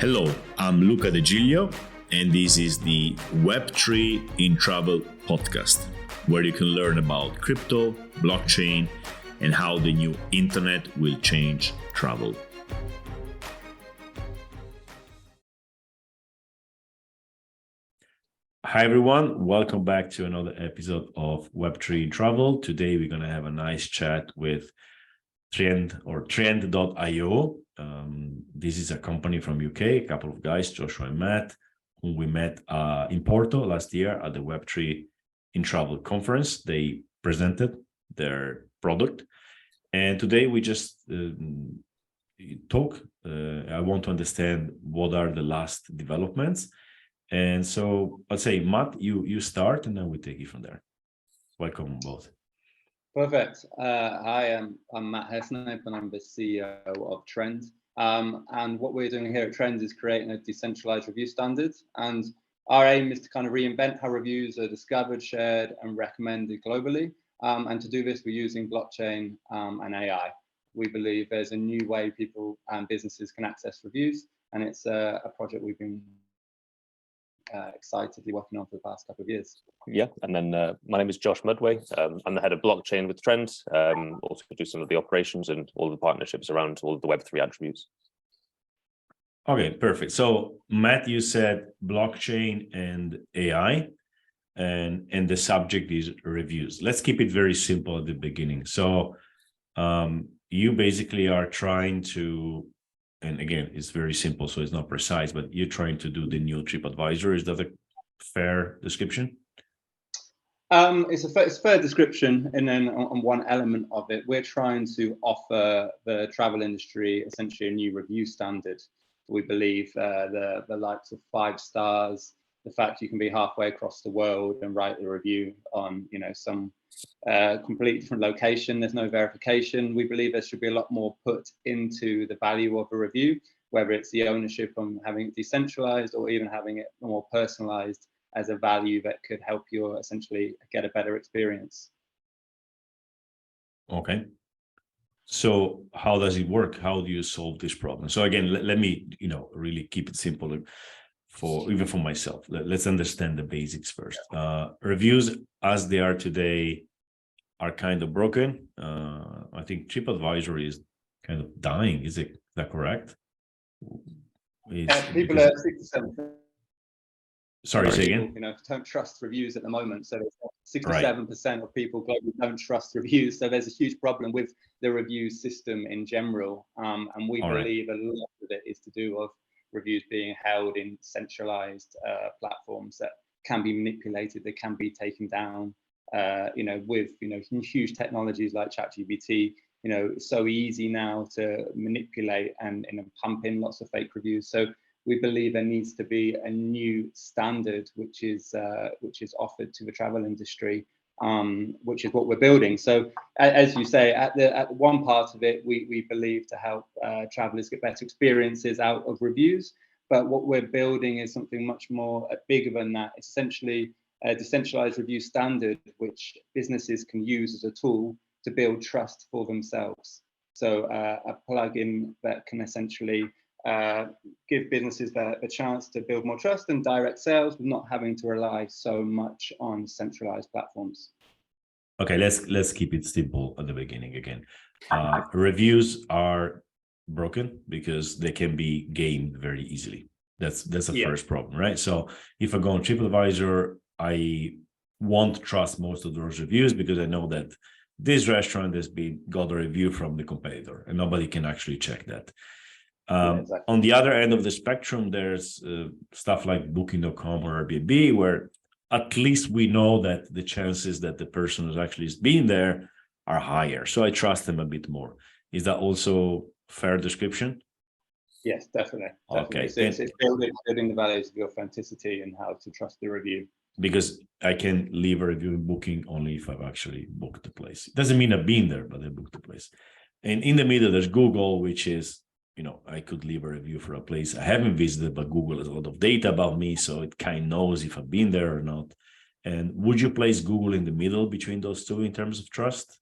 Hello, I'm Luca De Giglio, and this is the Web3 in Travel podcast, where you can learn about crypto, blockchain, and how the new internet will change travel. Hi everyone, welcome back to another episode of Web3 in Travel. Today we're going to have a nice chat with Trend.io. This is a company from UK, a couple of guys, Joshua and Matt, whom we met in Porto last year at the Web3 in Travel conference. They presented their product, and today we just talk. I want to understand what are the last developments. And so I'll say, Matt, you start, and then we take it from there. Welcome both. Perfect. Hi, I'm Matt Hairsnape, and I'm the CEO of Trend. And what we're doing here at Trend is creating a decentralized review standard. And our aim is to kind of reinvent how reviews are discovered, shared, and recommended globally. And to do this, we're using blockchain and AI. We believe there's a new way people and businesses can access reviews, and it's a project we've been excitedly working on for the past couple of years. Yeah, and then my name is Josh Mudway. I'm the head of blockchain with Trend. Also do some of the operations and all the partnerships around all of the Web3 attributes. Okay, perfect. So Matt, you said blockchain and AI, and the subject is reviews. Let's keep it very simple at the beginning. So you basically are trying to, and again, it's very simple, so it's not precise, but you're trying to do the new TripAdvisor. Is that a fair description? It's a fair description, and then on one element of it, we're trying to offer the travel industry essentially a new review standard. We believe the likes of 5 stars, the fact you can be halfway across the world and write a review on, some completely different location. There's no verification. We believe there should be a lot more put into the value of a review, whether it's the ownership on having it decentralized or even having it more personalized as a value that could help you essentially get a better experience. Okay. So how does it work? How do you solve this problem? So again, let me, really keep it simple even for myself. Let's understand the basics first. Reviews as they are today are kind of broken. I think TripAdvisor is kind of dying. Is that correct? People are 67%. Sorry, say again. Don't trust reviews at the moment. So 67% of people globally don't trust reviews. So there's a huge problem with the review system in general. And we believe a lot of it is to do with reviews being held in centralized platforms that can be manipulated, that can be taken down. With huge technologies like ChatGPT, it's so easy now to manipulate and pump in lots of fake reviews. So we believe there needs to be a new standard which is offered to the travel industry, which is what we're building. So as you say, at one part of it, we believe to help travelers get better experiences out of reviews. But what we're building is something much more bigger than that. It's essentially a decentralized review standard which businesses can use as a tool to build trust for themselves. So a plugin that can essentially give businesses the chance to build more trust and direct sales with not having to rely so much on centralized platforms. Okay, let's keep it simple at the beginning again. Reviews are broken because they can be gamed very easily. That's the first problem, right? So if I go on TripAdvisor, I won't trust most of those reviews because I know that this restaurant has got a review from the competitor and nobody can actually check that. Exactly. On the other end of the spectrum, there's stuff like Booking.com or Airbnb, where at least we know that the chances that the person who's actually been there are higher. So I trust them a bit more. Is that also fair description? Yes, definitely. Okay. So it's building the values of the authenticity and how to trust the review. Because I can leave a review in Booking only if I've actually booked the place. It doesn't mean I've been there, but I booked the place. And in the middle, there's Google, which is, I could leave a review for a place I haven't visited, but Google has a lot of data about me, so it kind of knows if I've been there or not. And would you place Google in the middle between those two in terms of trust?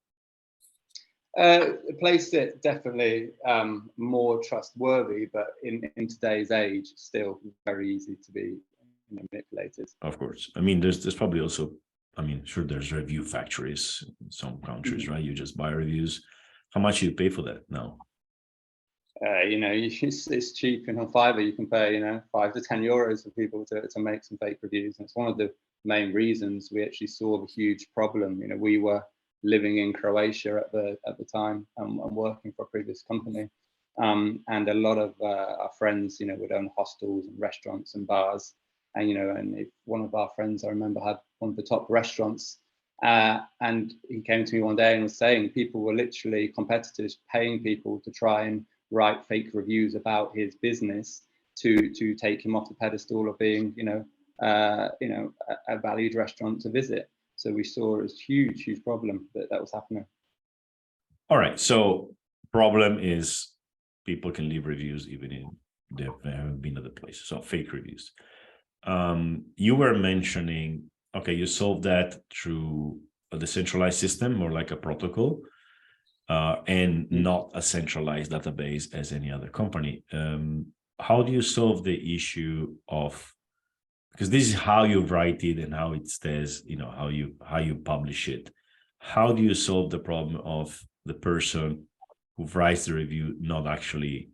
Place it definitely more trustworthy, but in today's age, it's still very easy to be manipulated. Of course. I mean, there's probably also, I mean, sure, there's review factories in some countries, right? You just buy reviews. How much you pay for that now? It's cheap. And on Fiverr, you can pay, 5 to 10 euros for people to make some fake reviews. And it's one of the main reasons we actually saw the huge problem. We were living in Croatia at the time and working for a previous company. And a lot of our friends, would own hostels and restaurants and bars. And if one of our friends, I remember, had one of the top restaurants, and he came to me one day and was saying people were literally, competitors, paying people to try and write fake reviews about his business to take him off the pedestal of being, a valued restaurant to visit. So we saw a huge problem that was happening. All right. So problem is people can leave reviews even if they haven't been at the place. So fake reviews. You were mentioning, okay, you solved that through a decentralized system, more like a protocol, and not a centralized database as any other company. How do you solve the issue of, because this is how you write it and how it stays, how you publish it. How do you solve the problem of the person who writes the review not actually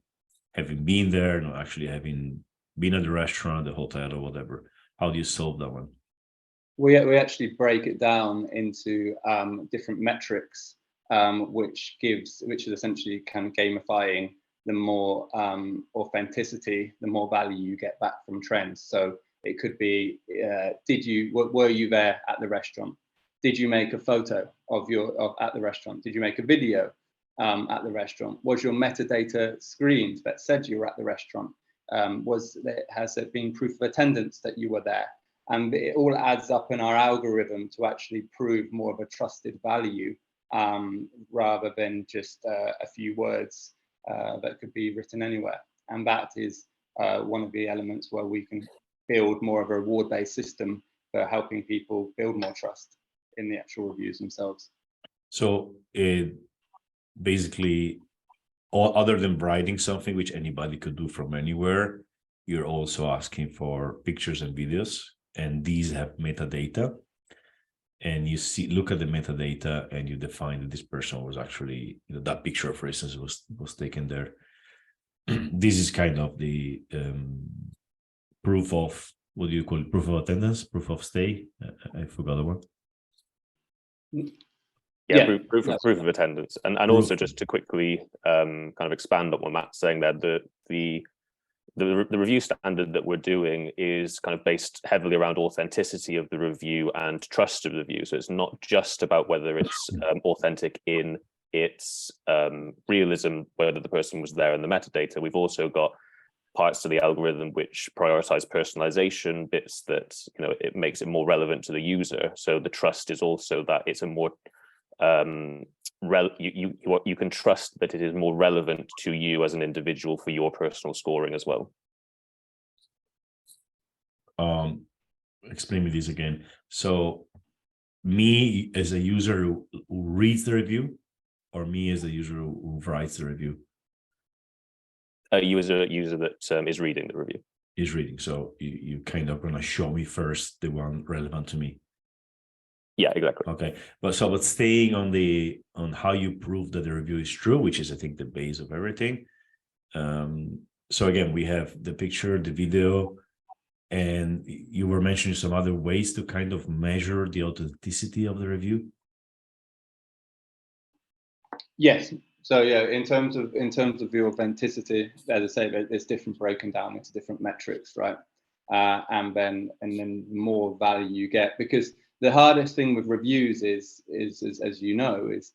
having been there, not actually having been at the restaurant, the hotel, or whatever? How do you solve that one? We actually break it down into different metrics, which is essentially kind of gamifying. The more authenticity, the more value you get back from trends. So it could be, were you there at the restaurant? Did you make a photo at the restaurant? Did you make a video at the restaurant? Was your metadata screened that said you were at the restaurant? Has there been proof of attendance that you were there? And it all adds up in our algorithm to actually prove more of a trusted value, rather than just a few words that could be written anywhere. And that is one of the elements where we can build more of a reward-based system for helping people build more trust in the actual reviews themselves. So basically, other than writing something, which anybody could do from anywhere, you're also asking for pictures and videos, and these have metadata. And you look at the metadata and you define that this person was actually, that picture, for instance, was taken there. This is kind of the proof of, what do you call it? Proof of attendance, proof of stay. I forgot the word. Yeah, proof of attendance. And also just to quickly kind of expand on what Matt's saying there, the review standard that we're doing is kind of based heavily around authenticity of the review and trust of the review. So it's not just about whether it's authentic in its realism, whether the person was there in the metadata. We've also got parts to the algorithm which prioritize personalization, bits that it makes it more relevant to the user. So the trust is also that it's a more you can trust that it is more relevant to you as an individual for your personal scoring as well. Explain me this again. So me as a user who reads the review, or me as a user who writes the review? You as a user that is reading the review. Is reading. So you kind of gonna show me first the one relevant to me. Yeah, exactly. Okay, but staying on how you prove that the review is true, which is, I think, the base of everything. So again, we have the picture, the video, and you were mentioning some other ways to kind of measure the authenticity of the review. Yes. So yeah, in terms of the authenticity, as I say, there's different broken down into different metrics, right? And then the more value you get, because the hardest thing with reviews is as you know, is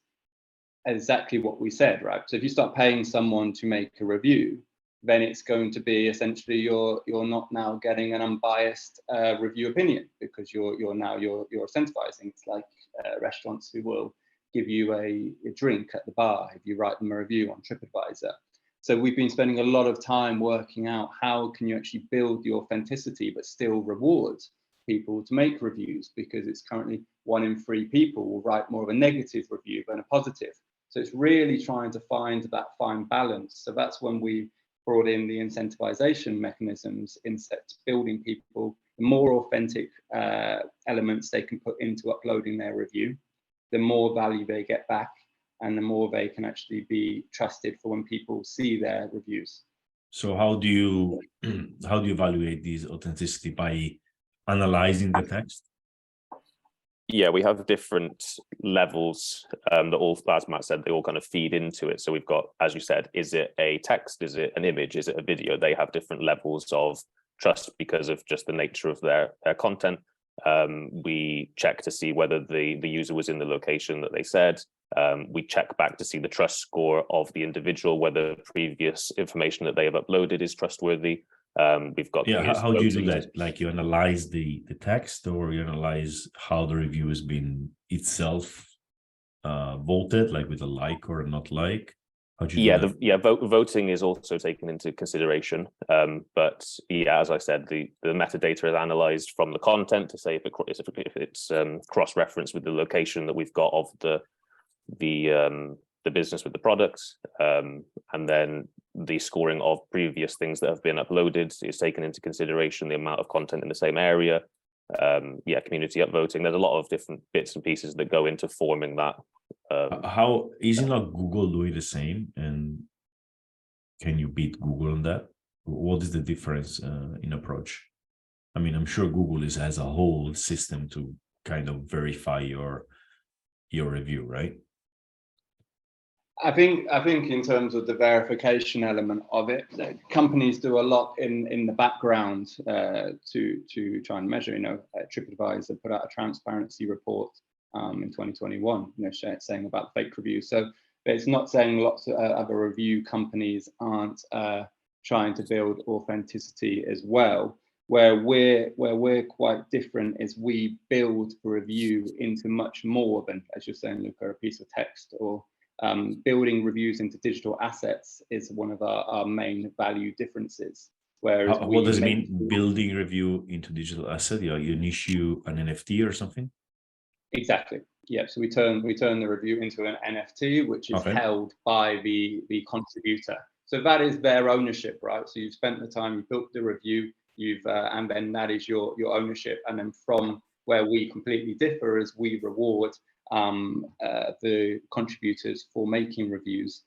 exactly what we said, right? So if you start paying someone to make a review, then it's going to be essentially you're not now getting an unbiased review opinion, because you're incentivizing. It's like restaurants who will give you a drink at the bar if you write them a review on TripAdvisor. So we've been spending a lot of time working out how can you actually build the authenticity but still reward people to make reviews, because it's currently 1 in 3 people will write more of a negative review than a positive. So it's really trying to find that fine balance. So that's when we brought in the incentivization mechanisms in building people the more authentic elements they can put into uploading their review, the more value they get back, and the more they can actually be trusted for when people see their reviews. So how do you evaluate these authenticity? By analyzing the text? Yeah, we have different levels that all, as Matt said, they all kind of feed into it. So we've got, as you said, is it a text? Is it an image? Is it a video? They have different levels of trust because of just the nature of their content. We check to see whether the user was in the location that they said. We check back to see the trust score of the individual, whether previous information that they have uploaded is trustworthy. We've got how do you do that? Like you analyze the text, or you analyze how the review has been itself voted, like with a like or a not like? How do you do that? Voting is also taken into consideration, but yeah, as I said, the metadata is analyzed from the content to say if it's cross-referenced with the location that we've got of the business with the products, and then the scoring of previous things that have been uploaded is taken into consideration, the amount of content in the same area, community upvoting. There's a lot of different bits and pieces that go into forming that. How is it not Google doing the same, and can you beat Google on that? What is the difference in approach? I mean, I'm sure Google has a whole system to kind of verify your review, right? I think in terms of the verification element of it, companies do a lot in the background to try and measure. TripAdvisor put out a transparency report in 2021, saying about fake reviews. So it's not saying lots of other review companies aren't trying to build authenticity as well. Where we're quite different is we build a review into much more than, as you're saying, Luca, a piece of text, or building reviews into digital assets is one of our main value differences. Whereas what does it mean, building review into digital asset? You issue an NFT or something? Exactly. Yeah. So we turn the review into an NFT, which is held by the contributor. So that is their ownership, right? So you've spent the time, you built the review, and then that is your ownership. And then from where we completely differ is we reward the contributors for making reviews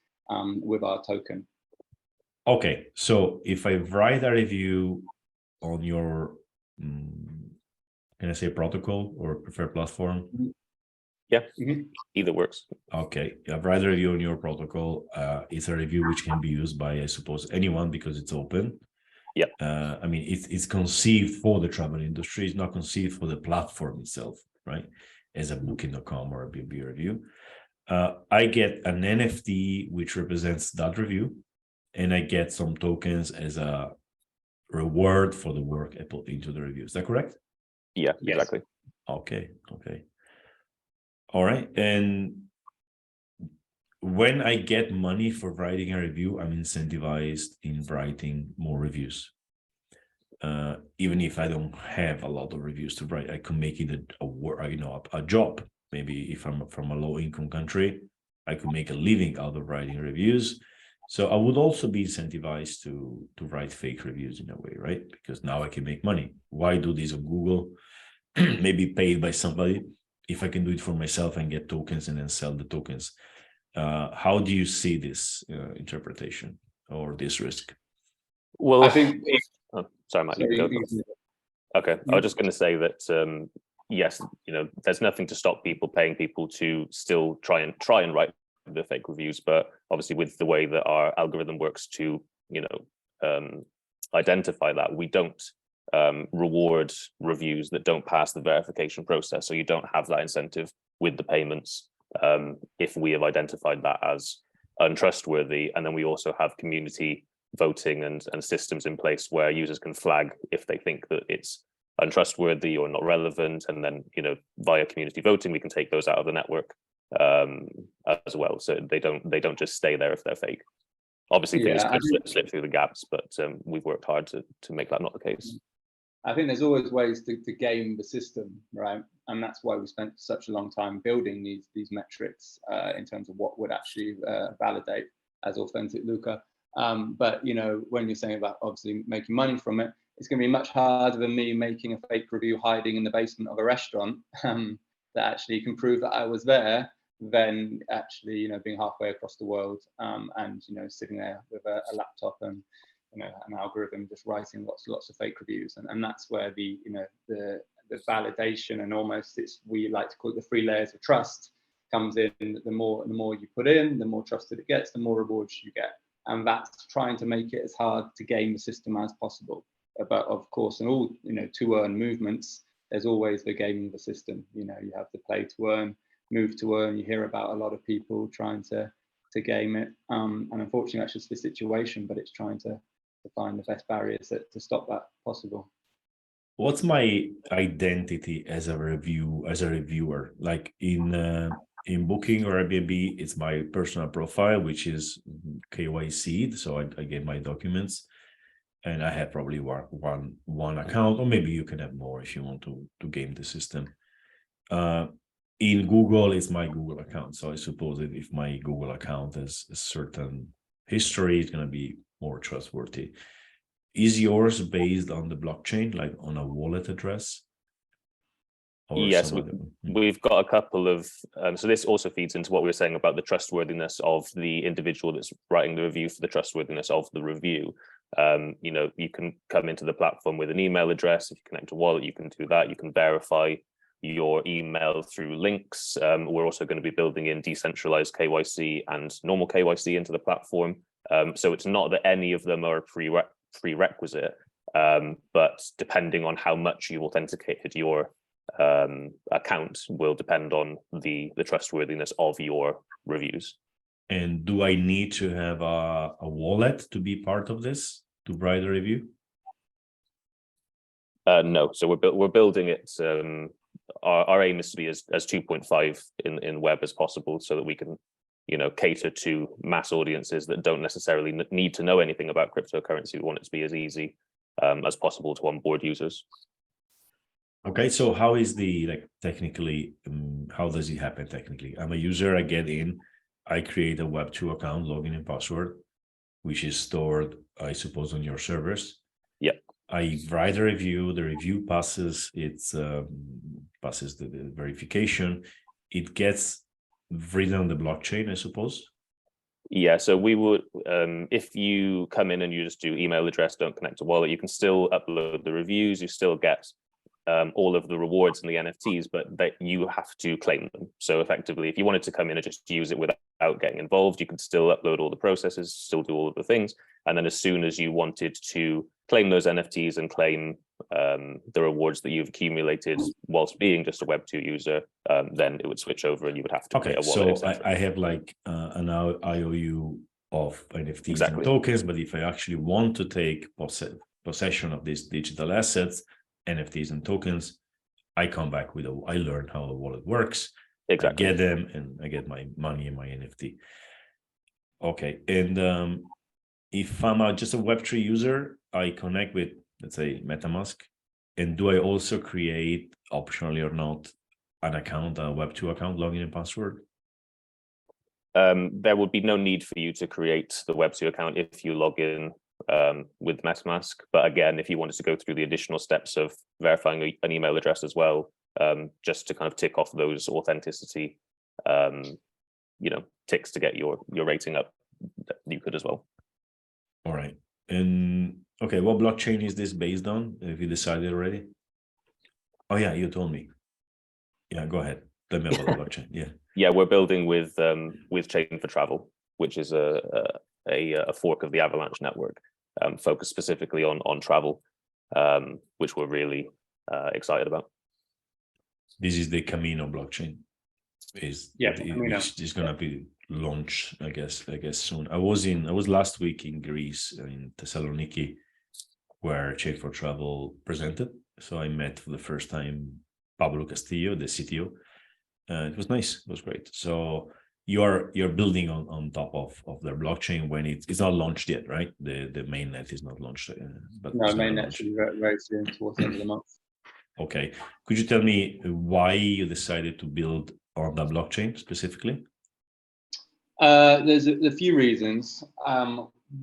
with our token. Okay, so if I write a review on your, can I say protocol or preferred platform? Yeah, either works. Okay, I write a review on your protocol. It's a review which can be used by, I suppose, anyone because it's open. Yeah. I mean, it's conceived for the travel industry. It's not conceived for the platform itself, right? As a booking.com or a B&B review. I get an NFT which represents that review, and I get some tokens as a reward for the work I put into the review. Is that correct? Yeah, exactly. Okay. All right. And when I get money for writing a review, I'm incentivized in writing more reviews. Even if I don't have a lot of reviews to write, I can make it a job. Maybe if I'm from a low-income country, I could make a living out of writing reviews. So I would also be incentivized to write fake reviews in a way, right? Because now I can make money. Why do this on Google? Maybe paid by somebody. If I can do it for myself and get tokens and then sell the tokens. How do you see this interpretation or this risk? Well, I think. Sorry, Matt. Okay, I was just going to say that yes, there's nothing to stop people paying people to still try and write the fake reviews, but obviously with the way that our algorithm works to identify that, we don't reward reviews that don't pass the verification process. So you don't have that incentive with the payments if we have identified that as untrustworthy. And then we also have community voting and systems in place where users can flag if they think that it's untrustworthy or not relevant, and then via community voting we can take those out of the network as well, so they don't just stay there if they're fake. Obviously things could slip through the gaps, but we've worked hard to make that not the case. I think there's always ways to game the system, right? And that's why we spent such a long time building these metrics in terms of what would actually validate as authentic Luca. But when you're saying about obviously making money from it, it's going to be much harder than me making a fake review hiding in the basement of a restaurant that actually can prove that I was there, than actually being halfway across the world and sitting there with a laptop and an algorithm just writing lots of fake reviews, and that's where the validation and almost we like to call it the 3 layers of trust comes in. The more you put in, the more trusted it gets, the more rewards you get, and that's trying to make it as hard to game the system as possible. But of course, in all to earn movements, there's always the gaming of the system. You have the play to earn, move to earn. You hear about a lot of people trying to game it, and unfortunately that's just the situation, but it's trying to find the best barriers to stop that possible. What's my identity as a reviewer? Like in Booking or Airbnb, it's my personal profile, which is KYC'd, so I get my documents, and I have probably one account, or maybe you can have more if you want to game the system. In Google, it's my Google account, so I suppose that if my Google account has a certain history, it's going to be more trustworthy. Is yours based on the blockchain, like on a wallet address? Or yes, we've got a couple of, so this also feeds into what we were saying about the trustworthiness of the individual that's writing the review for the trustworthiness of the review. You can come into the platform with an email address. If you connect a wallet, you can do that. You can verify your email through links. We're also going to be building in decentralized KYC and normal KYC into the platform. So it's not that any of them are prerequisite, but depending on how much you've authenticated your account will depend on the trustworthiness of your reviews. And do I need to have a wallet to be part of this, to write a review? No, so we're building it. Our aim is to be as 2.5 in web as possible, so that we can cater to mass audiences that don't necessarily need to know anything about cryptocurrency. We want it to be as easy as possible to onboard users. Okay, so how is technically, how does it happen technically? I'm a user, I get in, I create a Web2 account, login and password, which is stored, I suppose, on your servers. Yeah. I write a review, the review passes, passes the verification, it gets written on the blockchain, I suppose. Yeah, so we would, if you come in and you just do email address, don't connect to wallet, you can still upload the reviews, you still get all of the rewards and the NFTs, but that you have to claim them. So effectively, if you wanted to come in and just use it without getting involved, you could still upload all the processes, still do all of the things. And then as soon as you wanted to claim those NFTs and claim the rewards that you've accumulated whilst being just a Web2 user, then it would switch over and you would have to create a wallet. So I have like an IOU of NFTs exactly. and tokens, but if I actually want to take possession of these digital assets, NFTs and tokens, I come back I learn how the wallet works. Exactly. I get them and I get my money and my NFT. Okay, and if I'm just a Web3 user, I connect with, let's say, MetaMask, and do I also create, optionally or not, an account, a Web2 account, login and password? There would be no need for you to create the Web2 account if you log in with MetaMask. But again, if you wanted to go through the additional steps of verifying an email address as well, just to kind of tick off those authenticity, ticks to get your rating up, you could as well. All right. And okay, what blockchain is this based on? Have you decided already? Oh yeah, you told me. Yeah, go ahead. Tell me about the blockchain. Yeah. Yeah, we're building with Chain for Travel, which is a fork of the Avalanche network, focused specifically on travel, which we're really excited about. This is the Camino blockchain. Which is going to be launched, I guess soon. I was last week in Greece, in Thessaloniki, where Chain for Travel presented. So I met for the first time Pablo Castillo, the CTO. It was nice. It was great. So you're building on top of their blockchain when it's not launched yet, right? The mainnet is not launched, but no, mainnet should be very, very soon towards the end of the month. Okay, could you tell me why you decided to build on the blockchain specifically? There's a few reasons.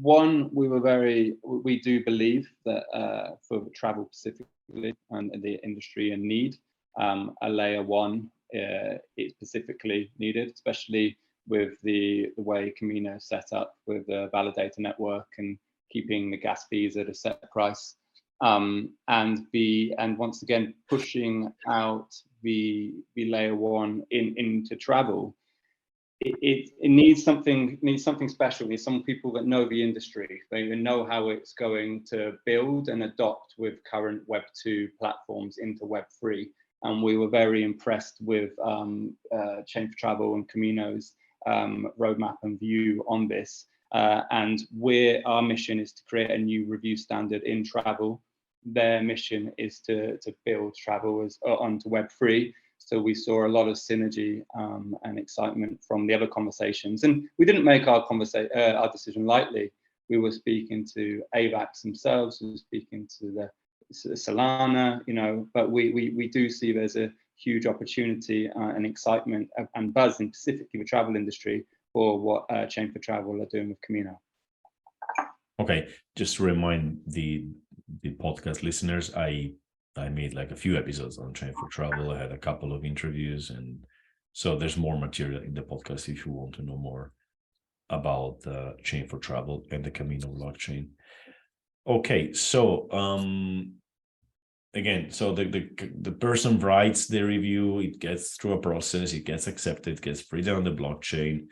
One, we do believe that for travel specifically and the industry and need, a layer one is specifically needed, especially with the way Camino is set up with the validator network and keeping the gas fees at a set price. And once again, pushing out the layer one into travel. It needs something special. It needs some people that know the industry. They know how it's going to build and adopt with current Web2 platforms into Web3. And we were very impressed with Chain for Travel and Camino's roadmap and view on this. And our mission is to create a new review standard in travel. Their mission is to build travel onto Web3. So we saw a lot of synergy and excitement from the other conversations. And we didn't make our decision lightly. We were speaking to AVAX themselves, we were speaking to the Solana, but we do see there's a huge opportunity and excitement and buzz, in specifically the travel industry, for what Chain for Travel are doing with Camino. Okay, just to remind the podcast listeners, I made like a few episodes on Chain for Travel. I had a couple of interviews, and so there's more material in the podcast if you want to know more about Chain for Travel and the Camino blockchain. Okay, so again, so the person writes the review, it gets through a process, it gets accepted, gets printed on the blockchain.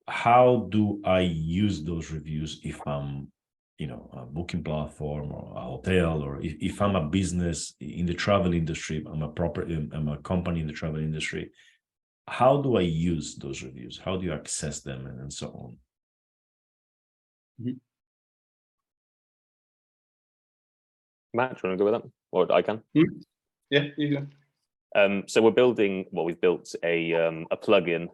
How do I use those reviews if I'm a booking platform or a hotel, or if I'm a business in the travel industry, I'm a company in the travel industry? How do I use those reviews? How do you access them, and so on? Mm-hmm. Matt, do you want to go with that? Or I can? Mm-hmm. Yeah, you go. So we've built a plugin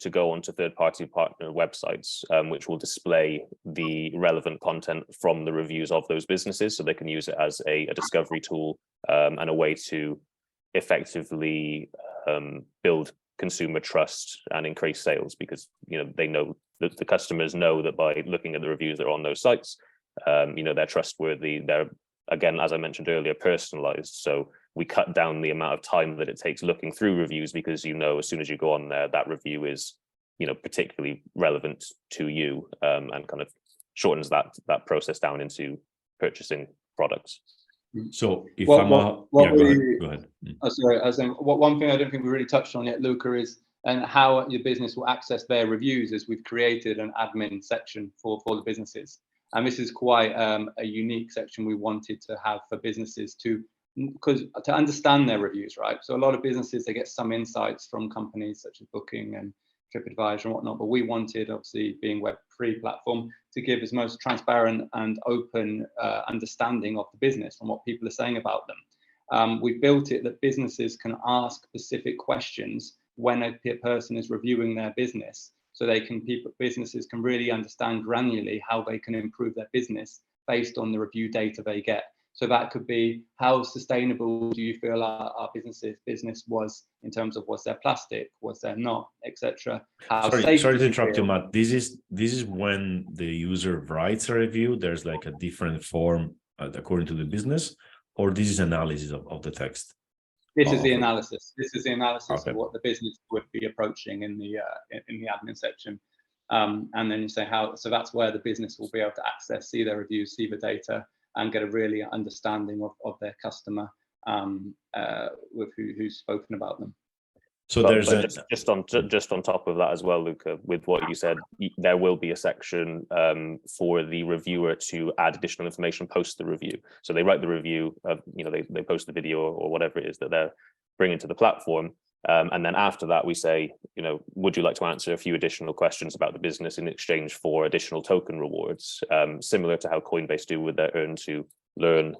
to go onto third-party partner websites, which will display the relevant content from the reviews of those businesses, so they can use it as a discovery tool and a way to effectively build consumer trust and increase sales, because they know that the customers know that by looking at the reviews that are on those sites, they're trustworthy. They're, again, as I mentioned earlier, personalized. So we cut down the amount of time that it takes looking through reviews, because as soon as you go on there, that review is particularly relevant to you, and kind of shortens that process down into purchasing products. So if go ahead. Oh, sorry, I was saying, one thing I don't think we really touched on yet, Luca, is how your business will access their reviews. Is we've created an admin section for the businesses. And this is quite a unique section we wanted to have for businesses to understand their reviews, right? So a lot of businesses, they get some insights from companies such as Booking and TripAdvisor and whatnot, but we wanted, obviously being Web3 platform, to give as most transparent and open understanding of the business and what people are saying about them. We've built it that businesses can ask specific questions when a person is reviewing their business, so businesses can really understand granularly how they can improve their business based on the review data they get. So that could be, how sustainable do you feel our business was in terms of, was there plastic, was there not, etc. Sorry to interrupt you, Matt. This is when the user writes a review, there's like a different form according to the business, or this is analysis of the text? This is the analysis. This is the analysis Okay. of what the business would be approaching in the admin section, and then you say how. So that's where the business will be able to access, see their reviews, see the data, and get a really understanding of their customer with who's spoken about them. So just on top of that as well, Luca, with what you said, there will be a section for the reviewer to add additional information post the review. So they write the review, they post the video or whatever it is that they're bringing to the platform, and then after that we say, would you like to answer a few additional questions about the business in exchange for additional token rewards, similar to how Coinbase do with their earn to learn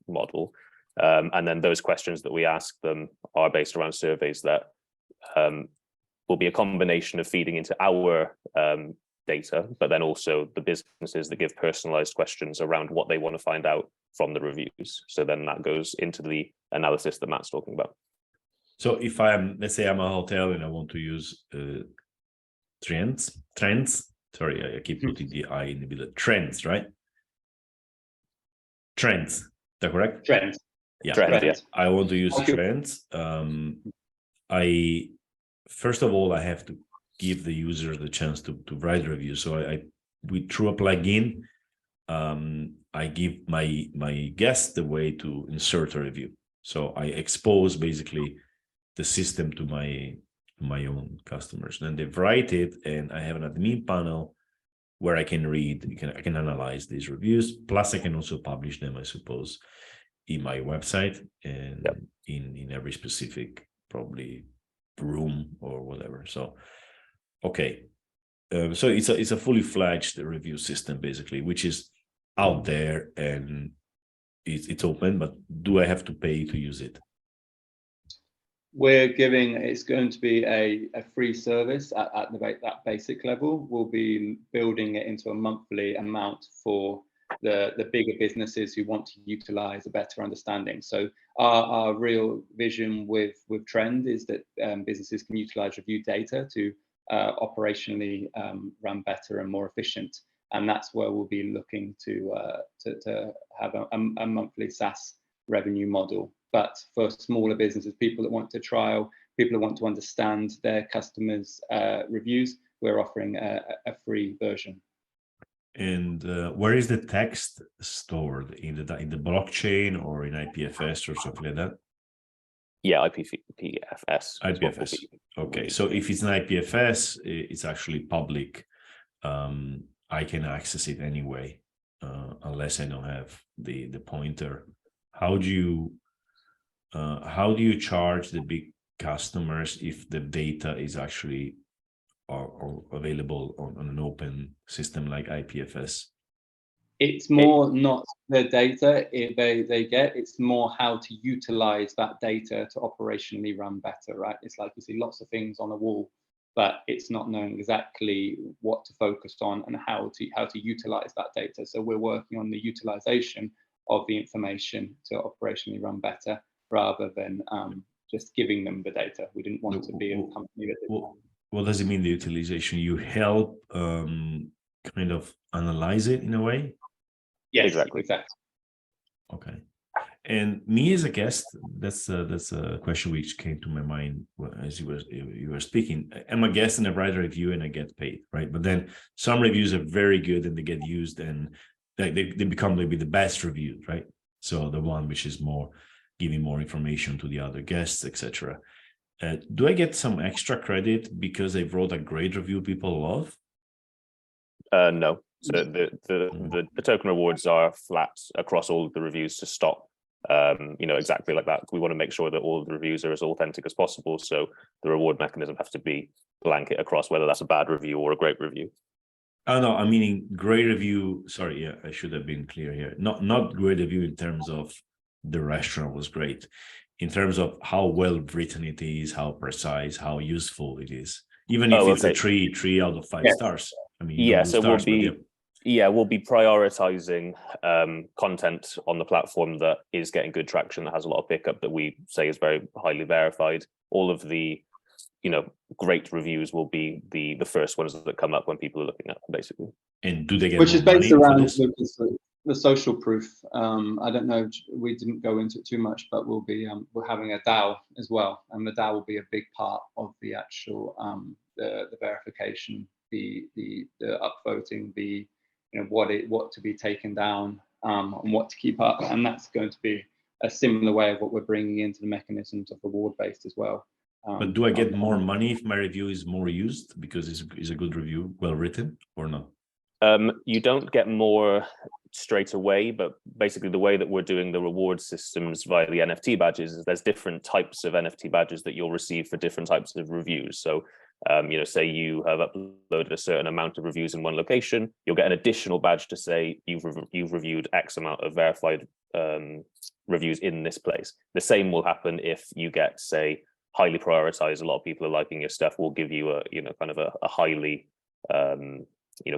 model. And then those questions that we ask them are based around surveys that will be a combination of feeding into our data, but then also the businesses that give personalized questions around what they want to find out from the reviews. So then that goes into the analysis that Matt's talking about. So if let's say I'm a hotel and I want to use trends. Sorry, I keep putting the I in the middle. Trends, right? Trends. Is that correct? Trends. Yeah. Trends, yeah. I want to use trends. First of all, I have to give the user the chance to write reviews. So we through a plugin, I give my guest the way to insert a review. So I expose basically the system to my own customers. Then they write it, and I have an admin panel where I can read, I can analyze these reviews. Plus, I can also publish them, I suppose, in my website and in every specific probably room or whatever. So, okay. So it's a fully fledged review system basically, which is out there and it's open. But do I have to pay to use it? It's going to be a free service at that basic level. We'll be building it into a monthly amount for the bigger businesses who want to utilize a better understanding. So our real vision with Trend is that businesses can utilize review data to operationally run better and more efficient. And that's where we'll be looking to have a monthly SaaS revenue model. But for smaller businesses, people that want to trial, people that want to understand their customers' reviews, we're offering a free version. And where is the text stored? In the blockchain or in IPFS or something like that? Yeah, IPFS. IPFS. Okay, so if it's an IPFS, it's actually public. I can access it anyway, unless I don't have the pointer. How do you charge the big customers if the data is actually or available on an open system like IPFS? It's more not the data they get, it's more how to utilize that data to operationally run better, right? It's like you see lots of things on a wall, but it's not knowing exactly what to focus on and how to utilize that data. So we're working on the utilization of the information to operationally run better rather than just giving them the data. We didn't want to be a company that did that. What does it mean, the utilization? You help kind of analyze it in a way? Yes, exactly. Okay. And me as a guest, that's a question which came to my mind as you were speaking. I'm a guest and I write a review and I get paid, right? But then some reviews are very good and they get used and they become maybe the best reviews, right? So the one which is more giving more information to the other guests, etc. Do I get some extra credit because I wrote a great review people love? No. So the token rewards are flat across all of the reviews to stop, exactly like that. We want to make sure that all of the reviews are as authentic as possible. So the reward mechanism has to be blanket across, whether that's a bad review or a great review. Oh no, I mean great review. Sorry, yeah, I should have been clear here. Not great review in terms of the restaurant was great, in terms of how well written it is, how precise, how useful it is. Even if it's a 3 out of 5 stars. I mean, yeah, so we'll be prioritizing content on the platform that is getting good traction, that has a lot of pickup, that we say is very highly verified. All of the great reviews will be the first ones that come up when people are looking at them, basically. And do they get which is based around the social proof. I don't know, we didn't go into it too much, but we're having a DAO as well, and the DAO will be a big part of the actual the verification, the upvoting, the what to be taken down, and what to keep up, and that's going to be a similar way of what we're bringing into the mechanisms of reward based as well. But do I get more money if my review is more used because it's a good review, well written, or not? You don't get more straight away, but basically the way that we're doing the reward systems via the NFT badges is there's different types of NFT badges that you'll receive for different types of reviews. So, say you have uploaded a certain amount of reviews in one location, you'll get an additional badge to say you've reviewed X amount of verified reviews in this place. The same will happen if you get, say, highly prioritized, a lot of people are liking your stuff, we'll give you a, kind of a highly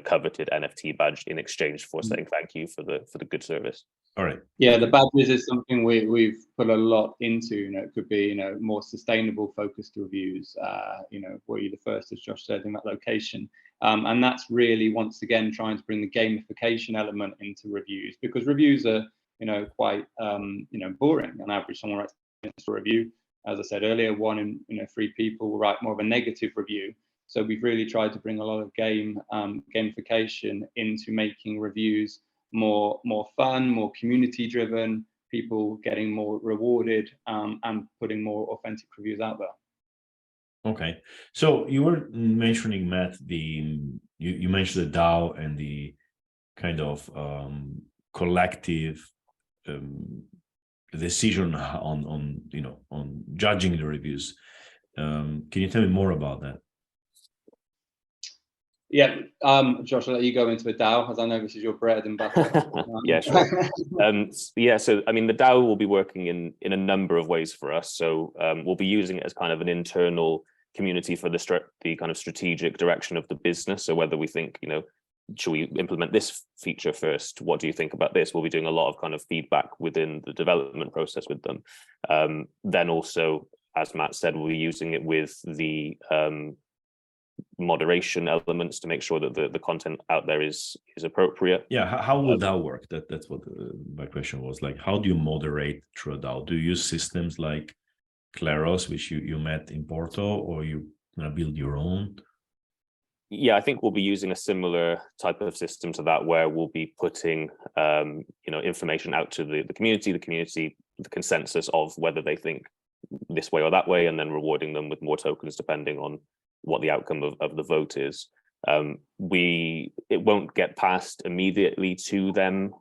coveted NFT badge in exchange for saying thank you for the good service. All right. Yeah, the badges is something we've put a lot into. It could be more sustainable focused reviews. Were you the first, as Josh said, in that location, and that's really, once again, trying to bring the gamification element into reviews, because reviews are quite boring on average. Someone writes a review, as I said earlier, 1 in 3 people will write more of a negative review. So we've really tried to bring a lot of gamification into making reviews more fun, more community driven, people getting more rewarded, and putting more authentic reviews out there. Okay, so you were mentioning, Matt, you mentioned the DAO and the kind of collective decision on judging the reviews. Can you tell me more about that? Yeah, Josh, I'll let you go into the DAO, as I know this is your bread and butter. Yeah, sure. So I mean, the DAO will be working in a number of ways for us. So we'll be using it as kind of an internal community for the kind of strategic direction of the business. So whether we think, should we implement this feature first? What do you think about this? We'll be doing a lot of kind of feedback within the development process with them. Then also, as Matt said, we'll be using it with the moderation elements to make sure that the content out there is appropriate. Yeah, how will that work? That's what my question was. Like, how do you moderate through a DAO? Do you use systems like Claros, which you met in Porto, or you gonna build your own? Yeah, I think we'll be using a similar type of system to that, where we'll be putting information out to the community, the consensus of whether they think this way or that way, and then rewarding them with more tokens depending on what the outcome of the vote is. It won't get passed immediately to them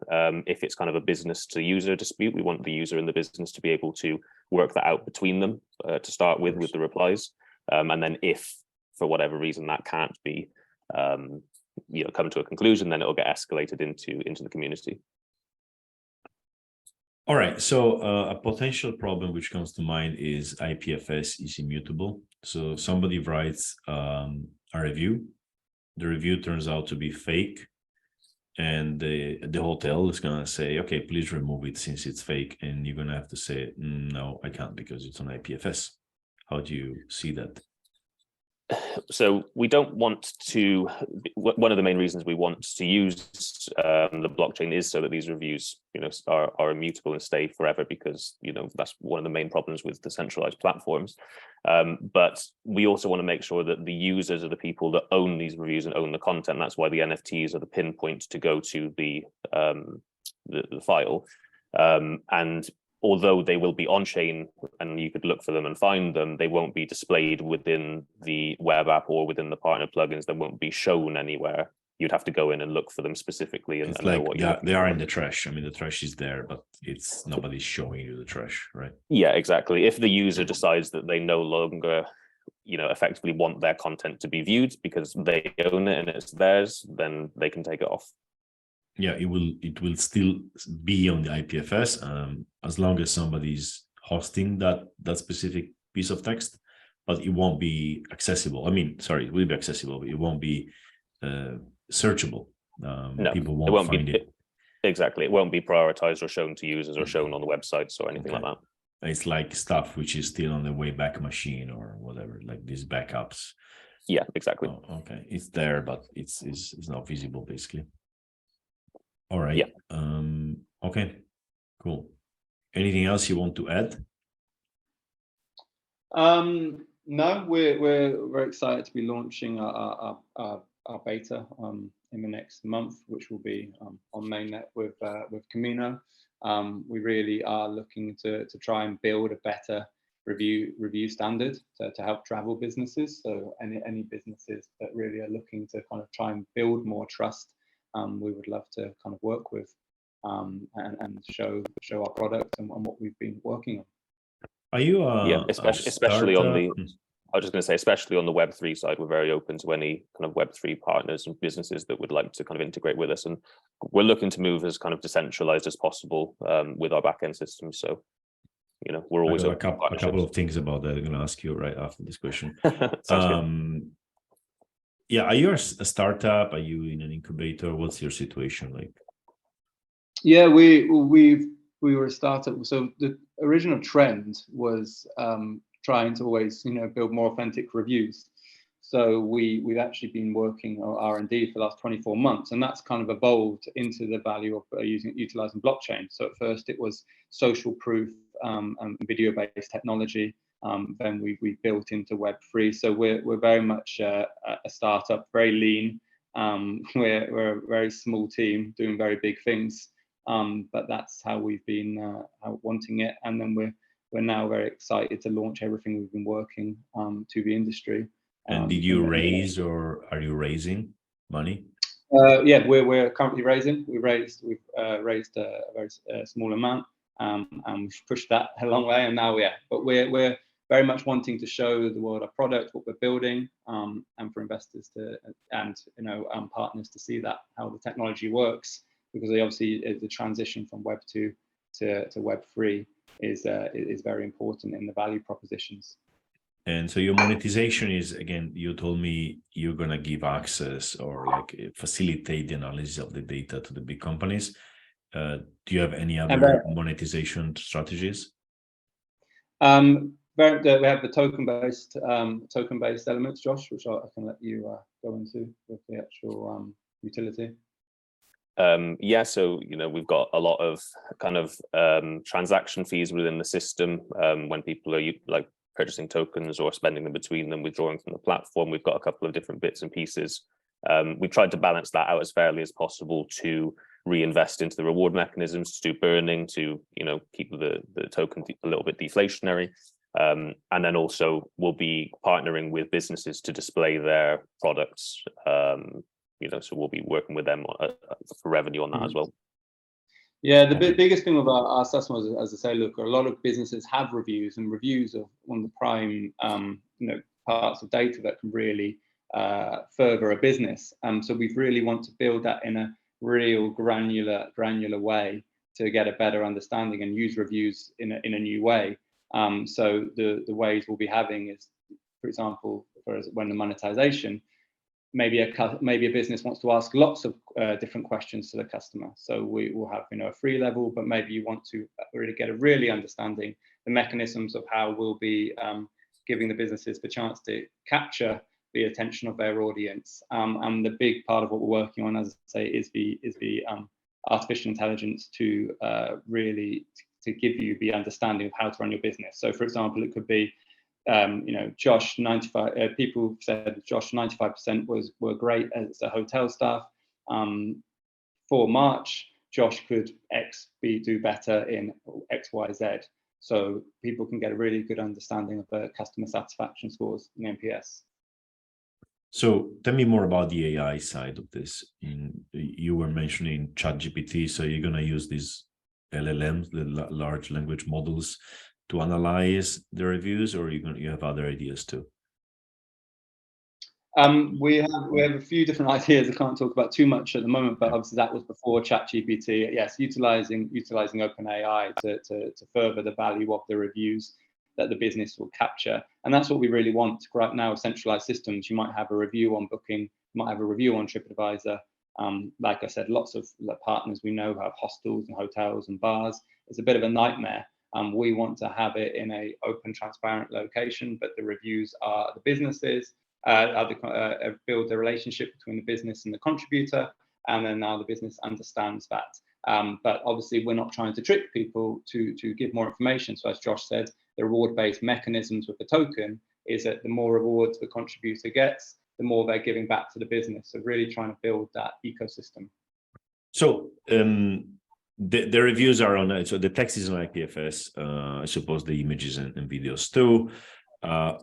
if it's kind of a business to user dispute. We want the user and the business to be able to work that out between them to start with the replies, and then if for whatever reason that can't be come to a conclusion, then it'll get escalated into the community. All right, so a potential problem which comes to mind is IPFS is immutable. So somebody writes a review, the review turns out to be fake, and the hotel is gonna say, okay, please remove it since it's fake, and you're gonna have to say, no, I can't because it's on IPFS. How do you see that? So we don't want to, one of the main reasons we want to use the blockchain is so that these reviews, are immutable and stay forever, because, that's one of the main problems with decentralized platforms. But we also want to make sure that the users are the people that own these reviews and own the content. That's why the NFTs are the pinpoint to go to the file. And although they will be on-chain and you could look for them and find them, they won't be displayed within the web app or within the partner plugins. They won't be shown anywhere. You'd have to go in and look for them specifically and know what they are in the trash. I mean, the trash is there, but nobody's showing you the trash, right? Yeah, exactly. If the user decides that they no longer, effectively want their content to be viewed because they own it and it's theirs, then they can take it off. Yeah, it will still be on the IPFS as long as somebody's hosting that specific piece of text, but it won't be accessible. I mean, sorry, it will be accessible, but it won't be searchable. No, people won't find it. Exactly, it won't be prioritized or shown to users or shown on the websites or anything like that. It's like stuff which is still on the Wayback Machine or whatever, like these backups. Yeah, exactly. Oh, okay, it's there, but it's not visible, basically. All right. Yeah. Okay, cool. Anything else you want to add? No, we're very excited to be launching our beta in the next month, which will be on mainnet with Camino. We really are looking to try and build a better review standard to help travel businesses. So any businesses that really are looking to kind of try and build more trust, we would love to kind of work with and show our product and what we've been working on. Are you especially on the I was just going to say, especially on the Web3 side, we're very open to any kind of Web3 partners and businesses that would like to kind of integrate with us, and we're looking to move as kind of decentralized as possible with our backend systems. So we're always a couple of things about that I'm going to ask you right after this question. Yeah, are you a startup? Are you in an incubator? What's your situation like? Yeah, we were a startup. So the original trend was trying to always, build more authentic reviews. So we've actually been working on R&D for the last 24 months, and that's kind of evolved into the value of utilizing blockchain. So at first it was social proof and video-based technology. Then we built into Web3. So we're very much a startup, very lean. We're a very small team doing very big things. But that's how we've been wanting it, and then we're now very excited to launch everything we've been working to the industry. And did you raise, or are you raising money? Yeah, we're currently raising. We've raised a very small amount, and we've pushed that a long way. And now, but we're very much wanting to show the world our product, what we're building, and for investors and partners to see that how the technology works, because obviously the transition from Web 2 to Web 3 is very important in the value propositions. And so your monetization is, again, you told me you're going to give access or like facilitate the analysis of the data to the big companies. Do you have any other monetization strategies? We have the token-based elements, Josh, which I can let you go into with the actual utility. Yeah, so we've got a lot of kind of transaction fees within the system when people are like purchasing tokens or spending them between them, withdrawing from the platform. We've got a couple of different bits and pieces. We've tried to balance that out as fairly as possible to reinvest into the reward mechanisms, to do burning, to keep the token a little bit deflationary. And then also we'll be partnering with businesses to display their products. So we'll be working with them for revenue on that as well. Yeah, the biggest thing about our customers, as I say, Luca, a lot of businesses have reviews, and reviews are one of the prime, parts of data that can really further a business. So we really want to build that in a real granular way to get a better understanding and use reviews in a new way. So the ways we'll be having is, for example, when the monetization. Maybe a business wants to ask lots of different questions to the customer. So we will have a free level, but maybe you want to really understanding the mechanisms of how we'll be giving the businesses the chance to capture the attention of their audience. And the big part of what we're working on, as I say, is the artificial intelligence to really to give you the understanding of how to run your business. So, for example, it could be Josh, 95 people said Josh 95% were great as a hotel staff. For March, Josh could do better in XYZ. So people can get a really good understanding of the customer satisfaction scores in NPS. So tell me more about the AI side of this. You were mentioning ChatGPT, so you're going to use these LLMs, the large language models, to analyze the reviews, or you have other ideas too? We have a few different ideas. I can't talk about too much at the moment, but obviously that was before ChatGPT. Yes, utilizing OpenAI to further the value of the reviews that the business will capture, and that's what we really want right now. Centralized systems. You might have a review on Booking, you might have a review on TripAdvisor. Like I said, lots of partners we know have hostels and hotels and bars. It's a bit of a nightmare. We want to have it in a open, transparent location, but the reviews are the businesses, build the relationship between the business and the contributor, and then now the business understands that. But obviously, we're not trying to trick people to give more information. So as Josh said, the reward-based mechanisms with the token is that the more rewards the contributor gets, the more they're giving back to the business. So really trying to build that ecosystem. So the reviews are on, so the text is on IPFS, I suppose the images and videos too.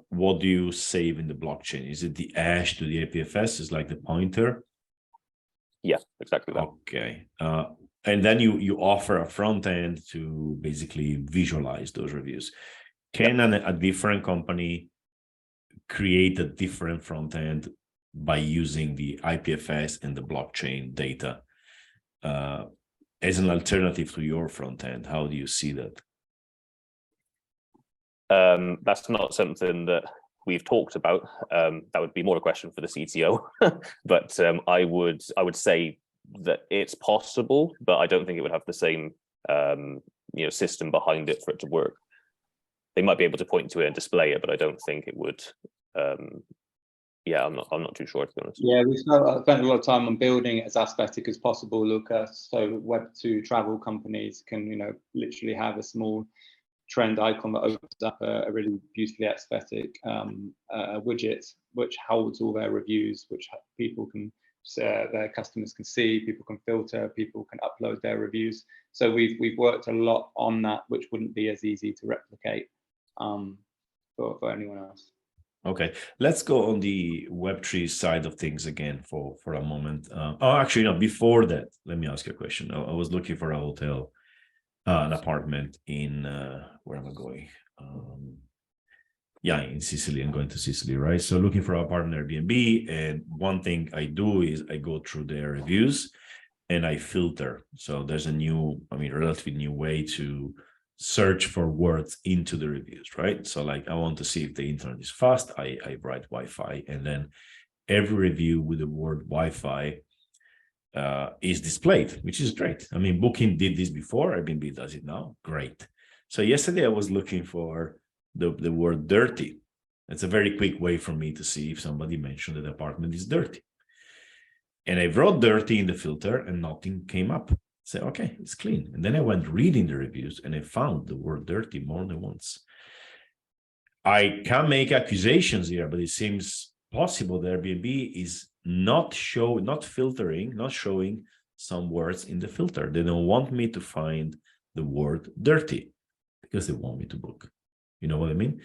What do you save in the blockchain? Is it the hash to the IPFS? Is like the pointer? Yeah, exactly that. Okay. And then you offer a front end to basically visualize those reviews. Can a different company create a different front end by using the IPFS and the blockchain data as an alternative to your front end? How do you see that? That's not something that we've talked about. That would be more a question for the CTO. But I would say that it's possible, but I don't think it would have the same system behind it for it to work. They might be able to point to it and display it, but I don't think it would. I'm not too sure, to be honest. Yeah, we spent a lot of time on building it as aesthetic as possible, Luca. So Web2 travel companies can, literally have a small trend icon that opens up a really beautifully aesthetic widget, which holds all their reviews, which people can, their customers can see, people can filter, people can upload their reviews. So we've worked a lot on that, which wouldn't be as easy to replicate for anyone else. Okay, let's go on the Web3 side of things again for a moment. Actually, no, before that, let me ask you a question. I was looking for a hotel, an apartment in, where am I going? In Sicily. I'm going to Sicily, right? So looking for an apartment Airbnb, and one thing I do is I go through their reviews and I filter. So there's a relatively new way to search for words into the reviews, right? So like, I want to see if the internet is fast, I write Wi-Fi, and then every review with the word Wi-Fi is displayed, which is great. I mean, Booking did this before, Airbnb does it now, great. So yesterday I was looking for the word dirty. It's a very quick way for me to see if somebody mentioned that the apartment is dirty. And I wrote dirty in the filter and nothing came up. Say, okay, it's clean. And then I went reading the reviews and I found the word dirty more than once. I can't make accusations here, but it seems possible that Airbnb is not filtering, not showing some words in the filter. They don't want me to find the word dirty because they want me to book. You know what I mean?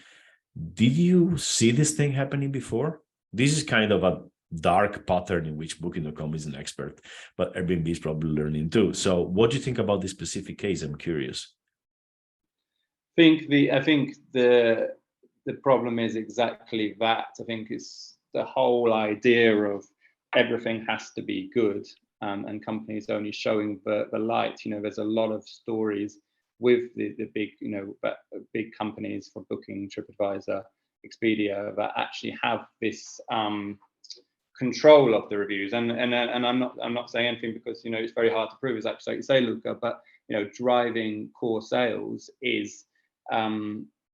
Did you see this thing happening before? This is kind of a dark pattern in which Booking.com is an expert, but Airbnb is probably learning too. So what do you think about this specific case? I'm curious. I think the problem is exactly that. I think it's the whole idea of everything has to be good, and companies only showing the light. There's a lot of stories with the big, big companies for Booking, TripAdvisor, Expedia, that actually have this control of the reviews. And I'm not saying anything because it's very hard to prove, exactly like you say, Luca. But driving core sales is at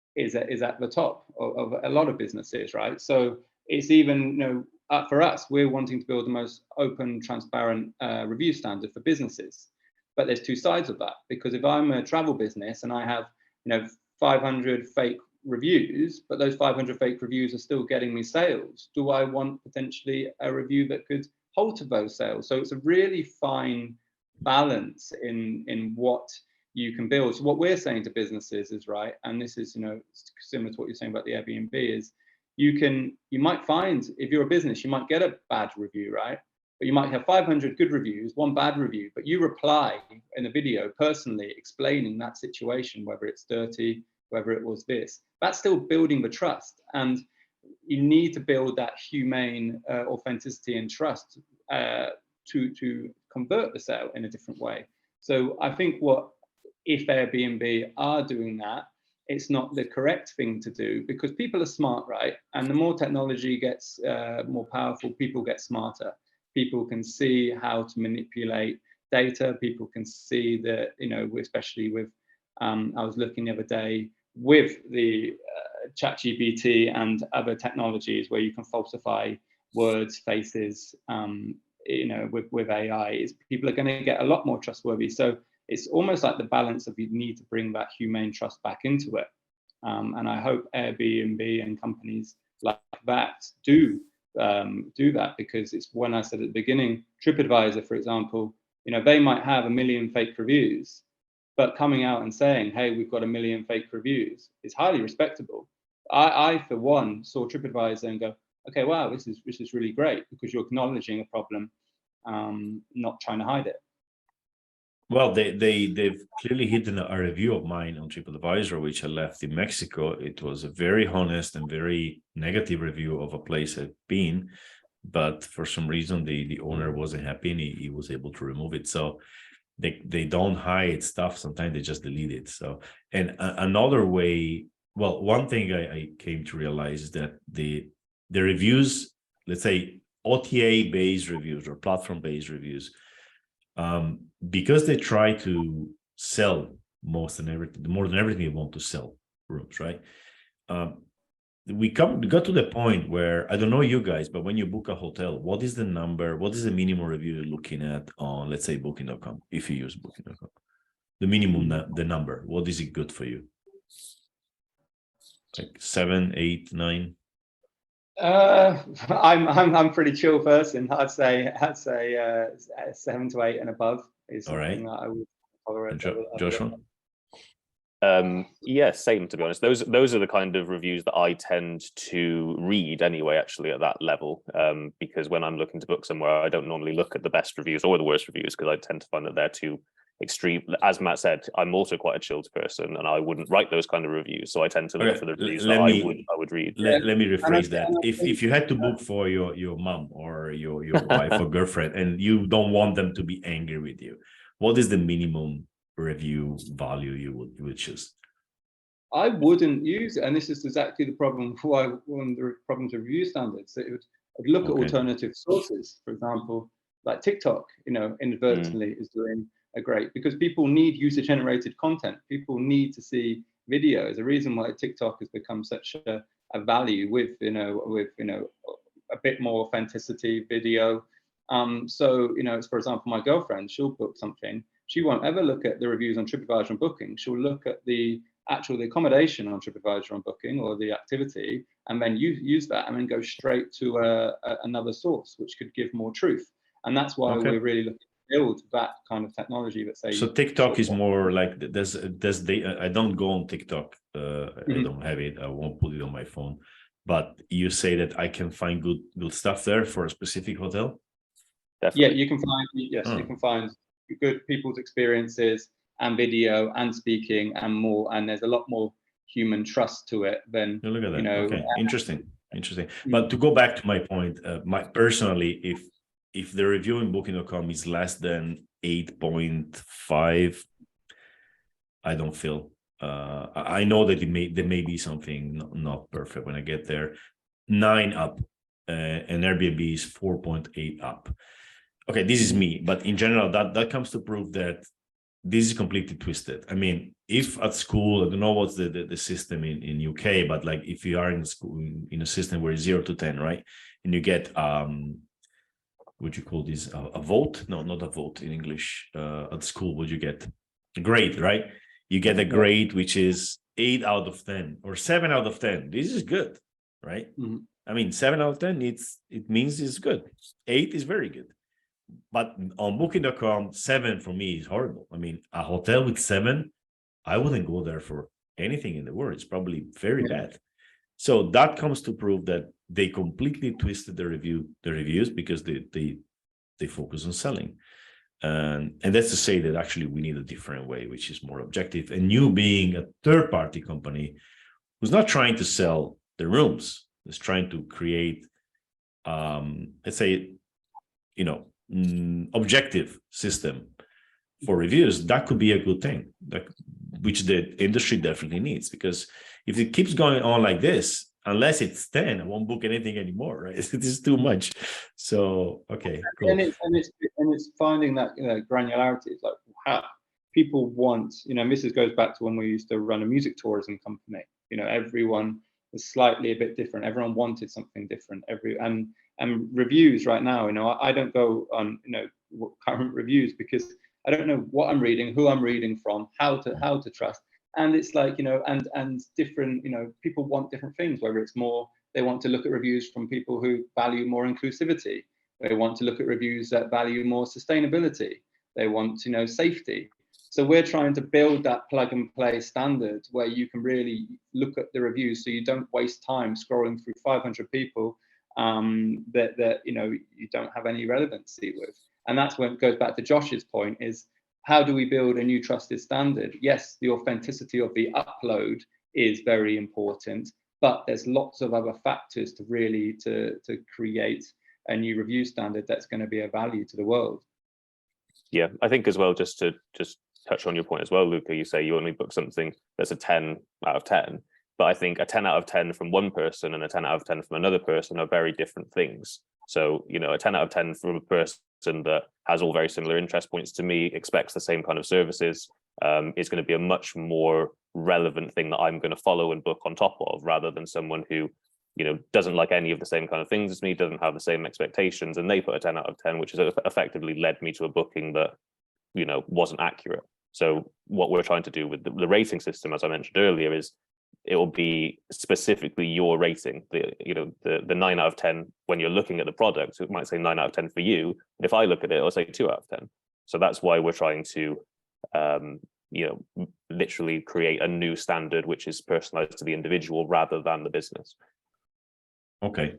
the top of a lot of businesses, right? So it's even for us, we're wanting to build the most open, transparent review standard for businesses. But there's two sides of that, because if I'm a travel business and I have 500 fake reviews, but those 500 fake reviews are still getting me sales, do I want potentially a review that could alter those sales? So it's a really fine balance in what you can build. So what we're saying to businesses is, right, and this is similar to what you're saying about the Airbnb, is you might find, if you're a business, you might get a bad review, right? But you might have 500 good reviews, one bad review, but you reply in a video personally explaining that situation, whether it's dirty, whether it was this. That's still building the trust. And you need to build that humane authenticity and trust to convert the sale in a different way. So I think if Airbnb are doing that, it's not the correct thing to do, because people are smart, right? And the more technology gets more powerful, people get smarter. People can see how to manipulate data. People can see that, especially with, I was looking the other day with the ChatGPT and other technologies where you can falsify words, faces, with AI, people are going to get a lot more trustworthy. So it's almost like the balance of, you need to bring that humane trust back into it. And I hope Airbnb and companies like that do that, because it's when I said at the beginning, TripAdvisor, for example, they might have 1 million fake reviews, but coming out and saying, hey, we've got 1 million fake reviews is highly respectable. I for one saw TripAdvisor and go, okay, wow, this is really great, because you're acknowledging a problem, not trying to hide it. Well, they've clearly hidden a review of mine on TripAdvisor, which I left in Mexico. It was a very honest and very negative review of a place I've been, but for some reason the owner wasn't happy and he was able to remove it. So they don't hide stuff. Sometimes they just delete it. So, and another way Well, one thing I came to realize is that the reviews, let's say OTA-based reviews or platform-based reviews, because they try to sell more than everything they want to sell rooms, right? We got to the point where, I don't know you guys, but when you book a hotel, what is the minimum review you're looking at on, let's say, booking.com, if you use booking.com? The minimum, the number, what is it good for you? Like 7, 8, 9? I'm pretty chill person. I'd say 7 to 8 and above is something that I would tolerate. Joshua? Yeah, same, to be honest. Those are the kind of reviews that I tend to read anyway, actually, at that level, because when I'm looking to book somewhere, I don't normally look at the best reviews or the worst reviews, because I tend to find that they're too extreme. As Matt said, I'm also quite a chilled person, and I wouldn't write those kind of reviews, so I tend to look for the reviews that I would read. Let me rephrase that. If you had to book for your mom or your wife or girlfriend, and you don't want them to be angry with you, what is the minimum review value you would choose? I wouldn't use it, and this is exactly the problem. One of the problems with review standards. I'd look at alternative sources, for example, like TikTok. Inadvertently is doing a great, because people need user-generated content. People need to see video. There's a reason why TikTok has become such a value with a bit more authenticity video. So for example, my girlfriend, she'll book something. She won't ever look at the reviews on TripAdvisor and Booking. She'll look at the accommodation on TripAdvisor and Booking, or the activity, and then use that, and then go straight to another source, which could give more truth. And that's why we're really looking to build that kind of technology that say. So TikTok is more like there's I don't go on TikTok. I don't have it. I won't put it on my phone. But you say that I can find good stuff there for a specific hotel. Definitely. Yeah, you can find. Yes, you can find good people's experiences and video and speaking and more, and there's a lot more human trust to it than look at that. Okay, interesting. But to go back to my point, personally, if the review in booking.com is less than 8.5, I don't feel. I know that there may be something not perfect when I get there. 9 up, and Airbnb is 4.8 up. Okay, this is me, but in general, that comes to prove that this is completely twisted. I mean, if at school, I don't know what's the system in UK, but like if you are in school in a system where it's 0 to 10, right, and you get what you call this, a vote? No, not a vote in English. At school, what you get? A grade, right? You get a grade which is 8 out of 10 or 7 out of 10. This is good, right? I mean, 7 out of 10, it means it's good. 8 is very good. But on booking.com, 7 for me is horrible. I mean, a hotel with 7, I wouldn't go there for anything in the world. It's probably very bad. So that comes to prove that they completely twisted the reviews because they focus on selling. And that's to say that actually we need a different way, which is more objective. And you being a third-party company who's not trying to sell the rooms, is trying to create, let's say, objective system for reviews, that could be a good thing, which the industry definitely needs. Because if it keeps going on like this, unless it's 10, I won't book anything anymore, right? It is too much. So okay, cool. And it's finding that granularity. It's like how people want, this goes back to when we used to run a music tourism company. Everyone was slightly a bit different. Everyone wanted something different. And reviews right now, I don't go on current reviews because I don't know what I'm reading, who I'm reading from, how to trust. And it's like, and different, people want different things, whether it's more, they want to look at reviews from people who value more inclusivity. They want to look at reviews that value more sustainability. They want to know safety. So we're trying to build that plug and play standard where you can really look at the reviews so you don't waste time scrolling through 500 people that you don't have any relevancy with. And that's when it goes back to Josh's point, is how do we build a new trusted standard? Yes, the authenticity of the upload is very important, but there's lots of other factors to really to create a new review standard that's going to be of value to the world. Yeah, I think as well, just to touch on your point as well, Luca, you say you only book something that's a 10 out of 10. But I think a 10 out of 10 from one person and a 10 out of 10 from another person are very different things. So, you know, a 10 out of 10 from a person that has all very similar interest points to me, expects the same kind of services, is going to be a much more relevant thing that I'm going to follow and book on top of, rather than someone who, you know, doesn't like any of the same kind of things as me, doesn't have the same expectations, and they put a 10 out of 10, which has effectively led me to a booking that, you know, wasn't accurate. So what we're trying to do with the rating system, as I mentioned earlier, is it will be specifically your rating. The 9 out of 10 when you're looking at the product, it might say 9 out of 10 for you. But if I look at it, it'll say 2 out of 10. So that's why we're trying to, literally create a new standard which is personalized to the individual rather than the business. Okay.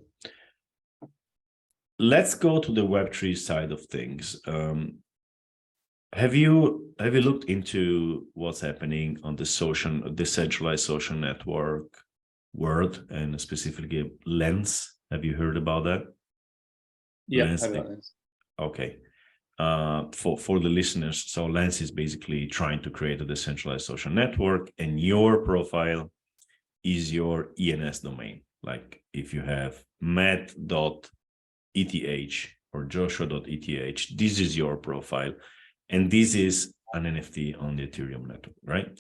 Let's go to the Web3 side of things. Have you looked into what's happening on the decentralized social network world, and specifically Lens? Have you heard about that? Yeah, Lens, I've heard about this. Okay. For the listeners, so Lens is basically trying to create a decentralized social network, and your profile is your ENS domain. Like if you have matt.eth or joshua.eth, this is your profile. And this is an NFT on the Ethereum network, right?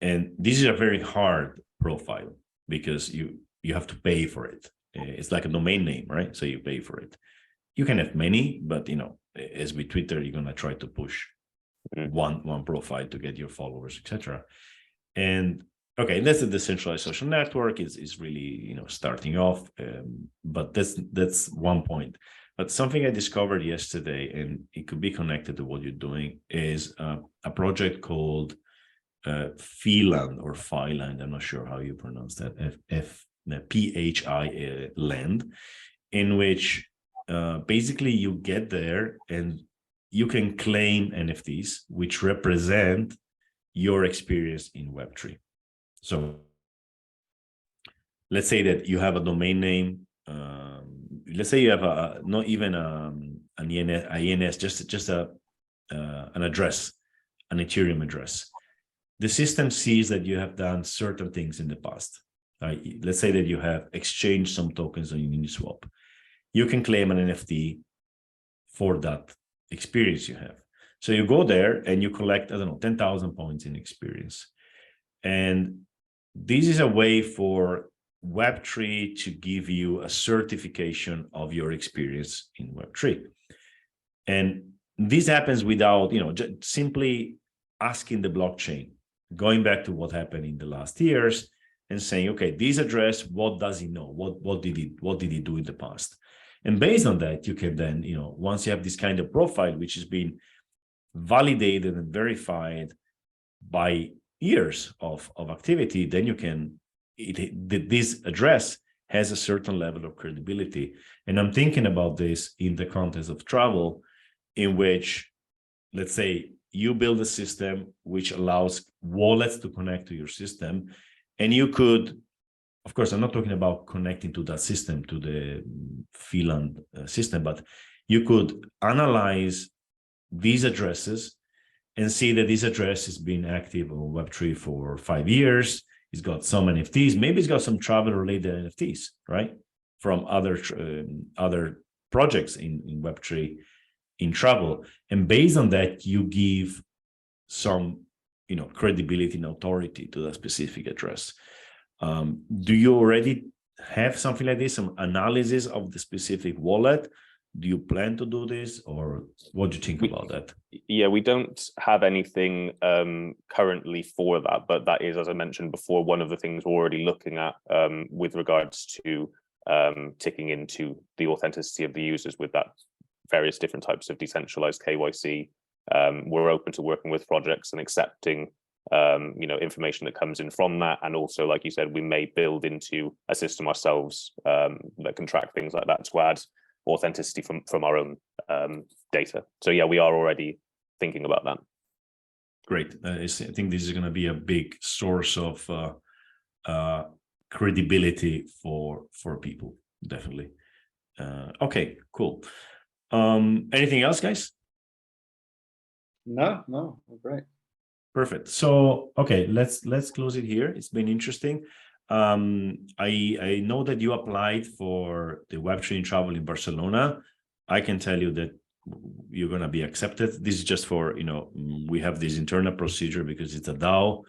And this is a very hard profile because you have to pay for it. It's like a domain name, right? So you pay for it. You can have many, but you know, as with Twitter, you're gonna try to push one profile to get your followers, etc. And okay, that's the decentralized social network. Is really, you know, starting off, but that's one point. But something I discovered yesterday, and it could be connected to what you're doing, is a project called Philand or Philand. I'm not sure how you pronounce that. PHI land, in which basically you get there and you can claim NFTs which represent your experience in Web3. So let's say that you have a domain name. Let's say you have not even an ENS, just an address, an Ethereum address. The system sees that you have done certain things in the past. Let's say that you have exchanged some tokens on Uniswap. You can claim an NFT for that experience you have. So you go there and you collect, I don't know, 10,000 points in experience. And this is a way for Web3 to give you a certification of your experience in Web3. And this happens without, you know, just simply asking the blockchain, going back to what happened in the last years and saying, okay, this address, what does he know? What did he do in the past? And based on that, you can then, you know, once you have this kind of profile, which has been validated and verified by years of activity, then you can, this address has a certain level of credibility. And I'm thinking about this in the context of travel, in which, let's say, you build a system which allows wallets to connect to your system, and you could, of course, I'm not talking about connecting to that system, to the Philand system, but you could analyze these addresses and see that this address has been active on Web3 for 5 years. It's got some NFTs, maybe it's got some travel-related NFTs, right? From other projects in Web3 in travel. And based on that, you give some, you know, credibility and authority to that specific address. Do you already have something like this, some analysis of the specific wallet? Do you plan to do this, or what do you think about that? Yeah, we don't have anything currently for that, but that is, as I mentioned before, one of the things we're already looking at with regards to ticking into the authenticity of the users with that various different types of decentralized KYC. We're open to working with projects and accepting information that comes in from that. And also, like you said, we may build into a system ourselves that can track things like that to add authenticity from our own data. So yeah, we are already thinking about that. Great. I think this is going to be a big source of credibility for people, definitely. Okay, cool. Anything else, guys? No, great. Perfect. So, okay, let's close it here. It's been interesting. I know that you applied for the Web3 in travel in Barcelona. I can tell you that you're going to be accepted. This is just for, we have this internal procedure because it's a DAO.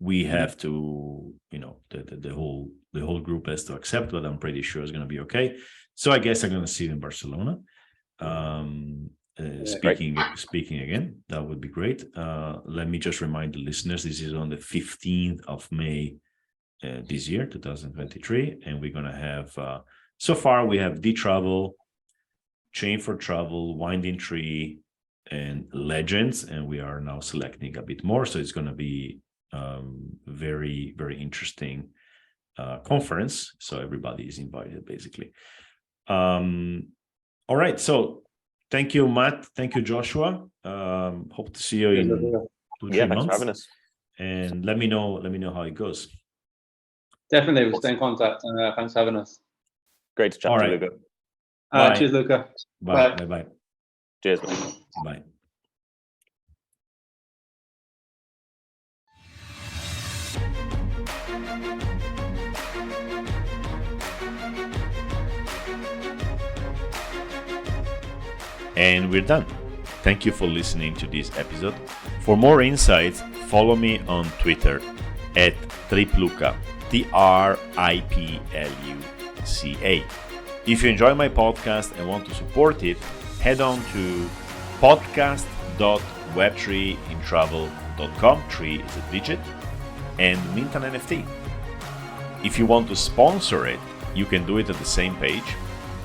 We have to, the whole group has to accept, but I'm pretty sure it's going to be okay. So I guess I'm going to see you in Barcelona. Speaking again, that would be great. Let me just remind the listeners, this is on the 15th of May this year, 2023, and we're going to have, so far we have D-Travel, Chain for Travel, Winding Tree, and Legends, and we are now selecting a bit more, so it's going to be very, very interesting conference, so everybody is invited, basically. All right, so thank you, Matt. Thank you, Joshua. Hope to see you in 2-3 months. Thanks for having us. And let me know how it goes. Definitely, we'll stay in contact. And thanks for having us. Great to chat to you, Luca. Cheers, Luca. Bye. Bye. Cheers. Bye. And we're done. Thank you for listening to this episode. For more insights, follow me on Twitter at Tripluca, TRIPLUCA. If you enjoy my podcast and want to support it, head on to podcast.web3intravel.com, 3 is a digit, and mint an NFT. If you want to sponsor it, you can do it at the same page.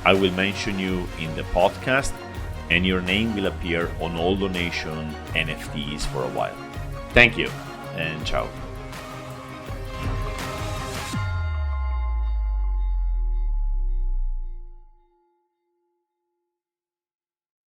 I will mention you in the podcast, and your name will appear on all donation NFTs for a while. Thank you, and ciao.